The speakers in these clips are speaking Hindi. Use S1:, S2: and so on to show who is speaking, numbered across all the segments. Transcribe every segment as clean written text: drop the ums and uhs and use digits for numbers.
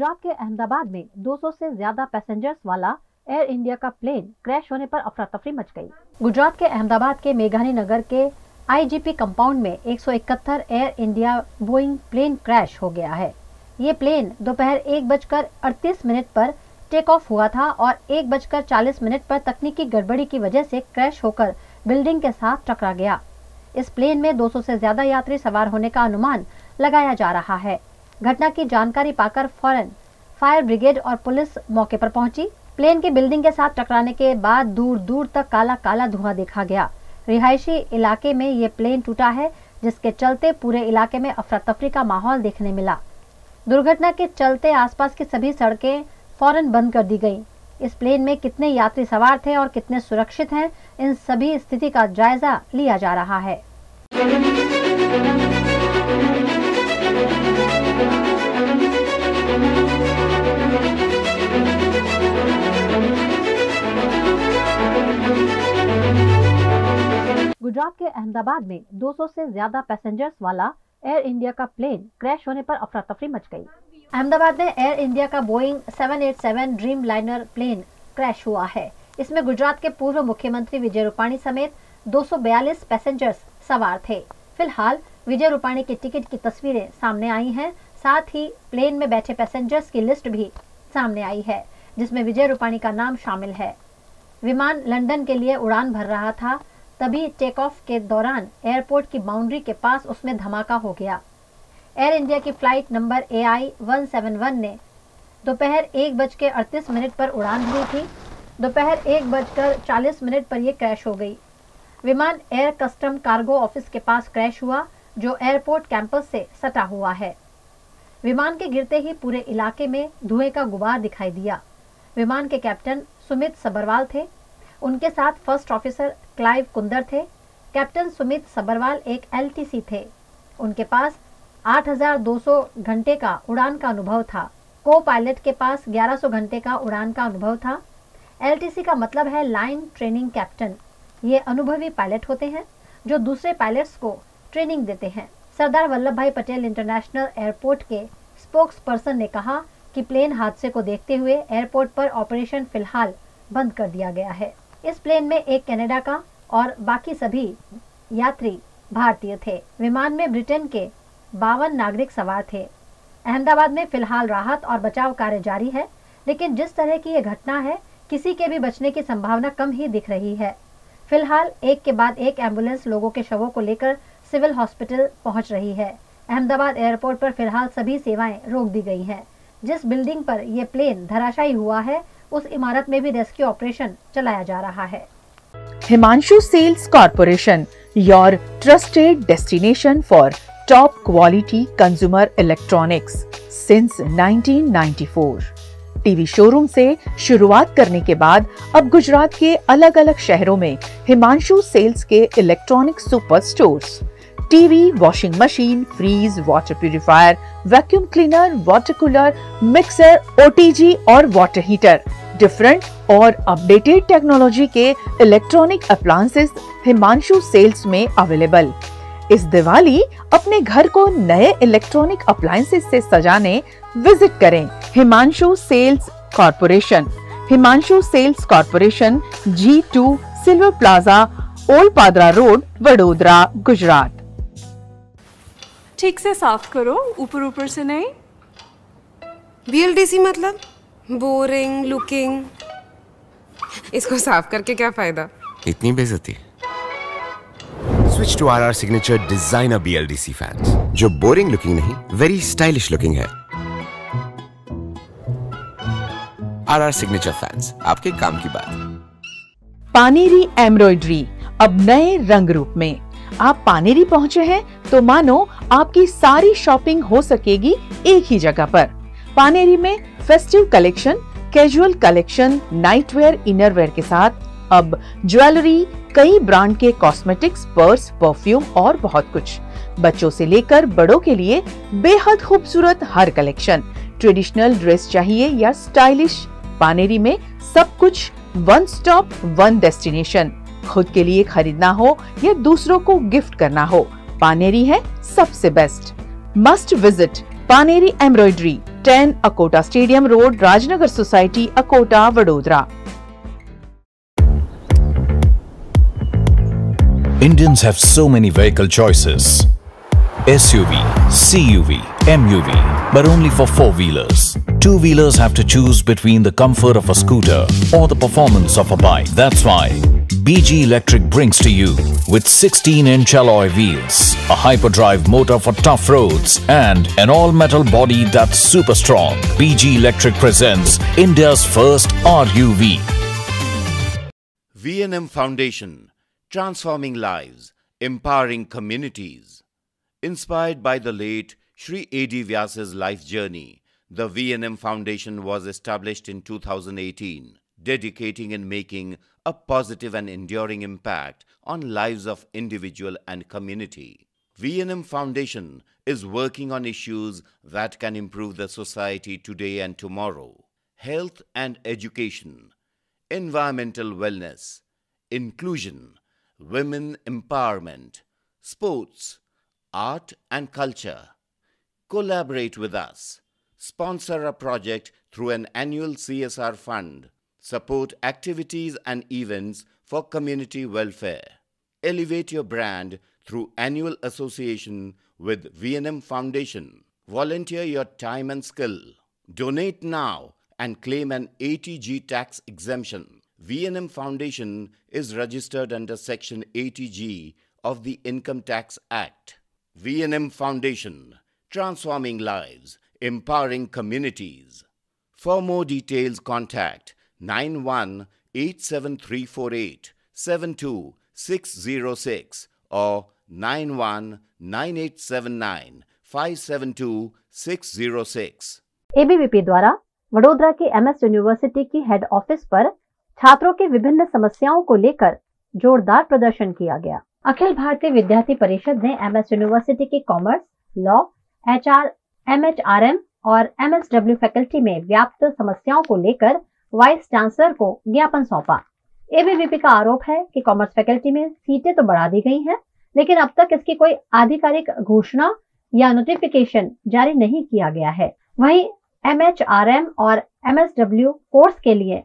S1: गुजरात के अहमदाबाद में 200 से ज्यादा पैसेंजर्स वाला एयर इंडिया का प्लेन क्रैश होने पर अफरा तफरी मच गई। गुजरात के अहमदाबाद के मेघानी नगर के आईजीपी कंपाउंड में 171 Air India Boeing plane crash हो गया है। ये प्लेन दोपहर 1:38 पर टेक ऑफ हुआ था और 1:40 पर तकनीकी गड़बड़ी की वजह से क्रैश होकर बिल्डिंग के साथ टकरा गया। इस प्लेन में 200 से ज्यादा यात्री सवार होने का अनुमान लगाया जा रहा है। घटना की जानकारी पाकर फौरन फायर ब्रिगेड और पुलिस मौके पर पहुंची। प्लेन की बिल्डिंग के साथ टकराने के बाद दूर दूर तक काला काला धुआं देखा गया। रिहायशी इलाके में ये प्लेन टूटा है, जिसके चलते पूरे इलाके में अफरा तफरी का माहौल देखने मिला। दुर्घटना के चलते आसपास की सभी सड़कें फौरन बंद कर दी गईं। इस प्लेन में कितने यात्री सवार थे और कितने सुरक्षित हैं, इन सभी स्थिति का जायजा लिया जा रहा है। गुजरात के अहमदाबाद में 200 से ज्यादा पैसेंजर्स वाला एयर इंडिया का प्लेन क्रैश होने पर अफरा तफरी मच गई। अहमदाबाद में एयर इंडिया का Boeing 787 Dreamliner plane crash हुआ है। इसमें गुजरात के पूर्व मुख्यमंत्री विजय रूपाणी समेत 242 पैसेंजर्स सवार थे। फिलहाल विजय रूपाणी की टिकट की तस्वीरें सामने आई हैं। साथ ही प्लेन में बैठे पैसेंजर्स की लिस्ट भी सामने आई है, जिसमें विजय रूपाणी का नाम शामिल है। विमान लंदन के लिए उड़ान भर रहा था, तभी टेक ऑफ के दौरान एयरपोर्ट की बाउंड्री के पास उसमें धमाका हो गया। एयर इंडिया की फ्लाइट नंबर AI 171 ने दोपहर 1:38 पर उड़ान भरी थी। दोपहर 1:40 पर यह क्रैश हो गई। विमान एयर कस्टम कार्गो ऑफिस के पास क्रैश हुआ, जो एयरपोर्ट कैंपस से सटा हुआ है। विमान के गिरते ही पूरे इलाके में धुएं का गुबार दिखाई दिया। विमान के कैप्टन सुमित सबरवाल थे। उनके साथ फर्स्ट ऑफिसर क्लाइव कुंदर थे। कैप्टन सुमित सबरवाल एक LTC थे। उनके पास 8200 घंटे का उड़ान का अनुभव था। को पायलट के पास 1100 घंटे का उड़ान का अनुभव था। LTC का मतलब है लाइन ट्रेनिंग कैप्टन। ये अनुभवी पायलट होते हैं जो दूसरे पायलट्स को ट्रेनिंग देते हैं। सरदार वल्लभ भाई पटेल इंटरनेशनल एयरपोर्ट के स्पोक्स पर्सन ने कहा कि प्लेन हादसे को देखते हुए एयरपोर्ट पर ऑपरेशन फिलहाल बंद कर दिया गया है। इस प्लेन में एक कनाडा का और बाकी सभी यात्री भारतीय थे। विमान में ब्रिटेन के 52 नागरिक सवार थे। अहमदाबाद में फिलहाल राहत और बचाव कार्य जारी है, लेकिन जिस तरह की यह घटना है, किसी के भी बचने की संभावना कम ही दिख रही है। फिलहाल एक के बाद एक एम्बुलेंस लोगों के शवों को लेकर सिविल हॉस्पिटल पहुंच रही है। अहमदाबाद एयरपोर्ट पर फिलहाल सभी सेवाएं रोक दी गई हैं। जिस बिल्डिंग पर यह प्लेन धराशायी हुआ है, उस इमारत में भी रेस्क्यू ऑपरेशन चलाया जा रहा है।
S2: Himanshu sales corporation, your trusted destination for top quality consumer electronics since 1994। TV showroom से शुरुआत करने के बाद अब गुजरात के अलग अलग शहरों में हिमांशु सेल्स के electronic super stores, TV, washing machine, fridge, water purifier, vacuum cleaner, water cooler, mixer, OTG और वाटर हीटर, डिफरेंट और अपडेटेड टेक्नोलॉजी के इलेक्ट्रॉनिक अप्लायंसेस हिमांशु सेल्स में अवेलेबल। इस दिवाली अपने घर को नए इलेक्ट्रॉनिक अप्लायंसेस से सजाने विजिट करें Himanshu sales corporation. Himanshu sales corporation, G2 silver plaza, old Padra road, Vadodara, Gujarat.
S3: ठीक से साफ करो, ऊपर ऊपर से नहीं।
S4: BLDC मतलब बोरिंग लुकिंग। इसको साफ करके क्या फायदा?
S5: इतनी बेइज्जती। Switch to RR signature designer BLDC fans, जो बोरिंग लुकिंग नहीं, वेरी स्टाइलिश लुकिंग है। RR सिग्नेचर फैंस, आपके काम की बात।
S2: पानेरी एम्ब्रॉयडरी अब नए रंग रूप में। आप पानेरी पहुंचे हैं तो मानो आपकी सारी शॉपिंग हो सकेगी एक ही जगह पर। पानेरी में festive collection, casual collection, nightwear, innerwear के साथ अब ज्वेलरी, कई ब्रांड के कॉस्मेटिक्स, पर्स, परफ्यूम और बहुत कुछ। बच्चों से लेकर बड़ों के लिए बेहद खूबसूरत हर कलेक्शन। ट्रेडिशनल ड्रेस चाहिए या स्टाइलिश, पानेरी में सब कुछ। One stop one destination. खुद के लिए खरीदना हो या दूसरों को गिफ्ट करना हो, पानेरी है सबसे best. Must visit Paneri embroidery, 10 Akota stadium road, Rajnagar society, Akota, Vadodara.
S6: Indians have so many vehicle choices. SUV, CUV, MUV, but only for four-wheelers. Two-wheelers have to choose between the comfort of a scooter or the performance of a bike. That's why BG Electric brings to you with 16-inch alloy wheels, a hyperdrive motor for tough roads, and an all-metal body that's super strong. BG Electric presents India's first RUV.
S7: V&M Foundation, transforming lives, empowering communities. Inspired by the late Shri A.D. Vyasa's life journey, the V&M Foundation was established in 2018, dedicating and making a positive and enduring impact on lives of individual and community. V&M Foundation is working on issues that can improve the society today and tomorrow. Health and education, environmental wellness, inclusion, women empowerment, sports, art and culture. Collaborate with us. Sponsor a project through an annual CSR fund. Support activities and events for community welfare. Elevate your brand through annual association with V&M Foundation. Volunteer your time and skill. Donate now and claim an ATG tax exemption. V&M Foundation is registered under Section 80G of the Income Tax Act. V&M Foundation, transforming lives, empowering communities. For more details, contact 91-87348-72606 or 91-9879-572-606।
S1: ABVP द्वारा वडोदरा की एमएस यूनिवर्सिटी की हेड ऑफिस पर छात्रों की विभिन्न समस्याओं को लेकर जोरदार प्रदर्शन किया गया। अखिल भारतीय विद्यार्थी परिषद ने एमएस यूनिवर्सिटी की कॉमर्स, लॉ, एचआर, एमएचआरएम और एमएसडब्ल्यू फैकल्टी में व्याप्त समस्याओं को लेकर वाइस चांसलर को ज्ञापन सौंपा। एबीवीपी का आरोप है कि कॉमर्स फैकल्टी में सीटें तो बढ़ा दी गई हैं, लेकिन अब तक इसकी कोई आधिकारिक घोषणा या नोटिफिकेशन जारी नहीं किया गया है। वहीं एमएचआरएम और एमएसडब्ल्यू कोर्स के लिए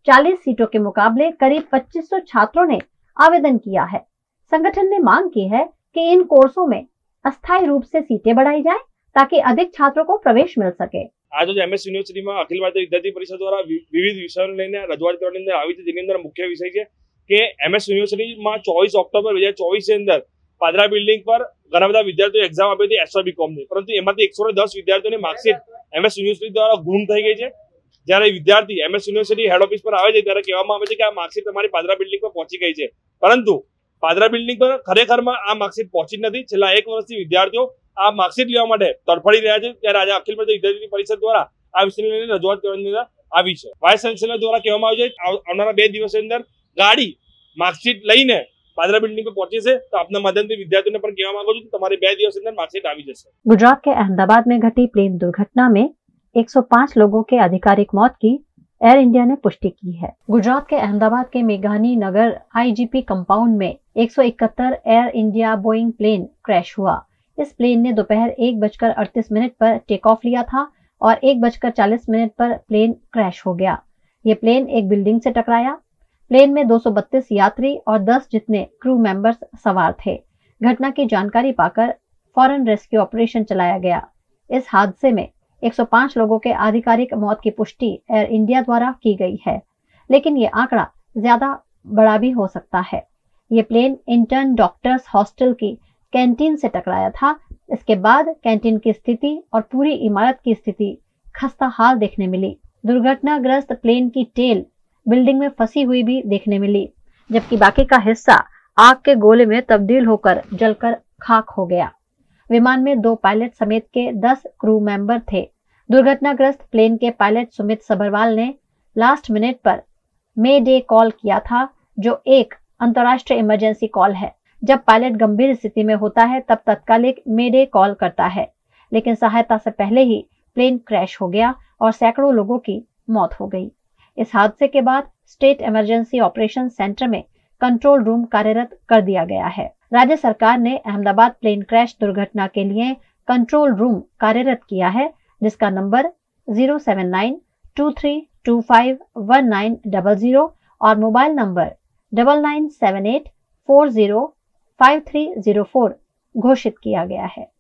S1: 40 सीटों के मुकाबले करीब 2500 छात्रों ने आवेदन किया है। संगठन ने मांग की है कि इन कोर्सों में अस्थायी रूप से सीटें बढ़ाई जाएं ताकि अधिक छात्रों को प्रवेश मिल सके।
S8: आज एमएस यूनिवर्सिटी में अखिल भारतीय विद्यार्थी परिषद द्वारा विविध विषयों लઈને રજૂઆત કરવાની અંદર આવી છે, જેની અંદર મુખ્ય વિષય છે કે એમએસ યુનિવર્સિટી માં 24 ઓક્ટોબર 2024 ની અંદર પાદરા બિલ્ડિંગ પર ઘણા બધા વિદ્યાર્થીઓ એક્ઝામ આપી હતી એસવાબીકોમ ની, પરંતુ એમાંથી 110 વિદ્યાર્થીઓની માર્કશીટ એમએસ યુનિવર્સિટી દ્વારા ગુમ થઈ ગઈ છે। જ્યારે વિદ્યાર્થી એમએસ યુનિવર્સિટી હેડ ઓફિસ પર આવે છે ત્યારે કહેવામાં આવે છે કે આ માર્કશીટ તમારી પાદરા બિલ્ડિંગ પર પહોંચી ગઈ છે, પરંતુ પાદરા બિલ્ડિંગ પર ખરેખરમાં આ માર્કશીટ પહોંચી નથી। છેલ્લા 1 વર્ષથી વિદ્યાર્થીઓ આ માર્કશીટ લેવા માટે તડફડી રહ્યા છે, ત્યારે આજે અખિલ ભારતીય વિદ્યાર્થી પરિષદ દ્વારા આ વિષયને લઈને રજૂઆત કરવાની આવી છે। વાઇસ ચાન્સેલર દ્વારા કહેવામાં આવ્યું છે આવનારા 2 દિવસની અંદર ગાડી માર્કશીટ લઈને પાદરા બિલ્ડિંગ પર પહોંચે છે, તો આપના માધ્યમથી વિદ્યાર્થીઓને પણ કહેવા માંગુ છું કે તમારી 2 દિવસની અંદર માર્કશીટ આવી જશે।
S1: गुजरात के अहमदाबाद में घटी प्लेन दुर्घटना में 105 लोगों के आधिकारिक मौत की एयर इंडिया ने पुष्टि की है। गुजरात के अहमदाबाद के मेघानी नगर आईजीपी कंपाउंड में 171 Air India Boeing plane crash हुआ। इस प्लेन ने दोपहर 1:38 पर टेक ऑफ लिया था और 1:40 पर प्लेन क्रैश हो गया। ये प्लेन एक बिल्डिंग से टकराया। प्लेन में 232 यात्री और 10 जितने क्रू मेंबर्स सवार थे। घटना की जानकारी पाकर फौरन रेस्क्यू ऑपरेशन चलाया गया। इस हादसे में 105 लोगों के आधिकारिक मौत की पुष्टि एयर इंडिया द्वारा की गई है, लेकिन ये आंकड़ा ज्यादा बड़ा भी हो सकता है। ये प्लेन इंटर्न डॉक्टर्स हॉस्टल की कैंटीन से टकराया था। इसके बाद कैंटीन की स्थिति और पूरी इमारत की स्थिति खस्ता हाल देखने मिली। दुर्घटनाग्रस्त प्लेन की टेल बिल्डिंग में फंसी हुई भी देखने मिली, जबकि बाकी का हिस्सा आग के गोले में तब्दील होकर जलकर खाक हो गया। विमान में 2 पायलट समेत के 10 क्रू मेंबर थे। दुर्घटनाग्रस्त प्लेन के पायलट सुमित सबरवाल ने लास्ट मिनट पर मे डे कॉल किया था, जो एक अंतर्राष्ट्रीय इमरजेंसी कॉल है। जब पायलट गंभीर स्थिति में होता है तब तत्कालिक मे डे कॉल करता है, लेकिन सहायता से पहले ही प्लेन क्रैश हो गया और सैकड़ों लोगों की मौत हो गई। इस हादसे के बाद स्टेट इमरजेंसी ऑपरेशन सेंटर में कंट्रोल रूम कार्यरत कर दिया गया है। राज्य सरकार ने अहमदाबाद प्लेन क्रैश दुर्घटना के लिए कंट्रोल रूम कार्यरत किया है, जिसका नंबर 07923251900 और मोबाइल नंबर 9978405304 घोषित किया गया है।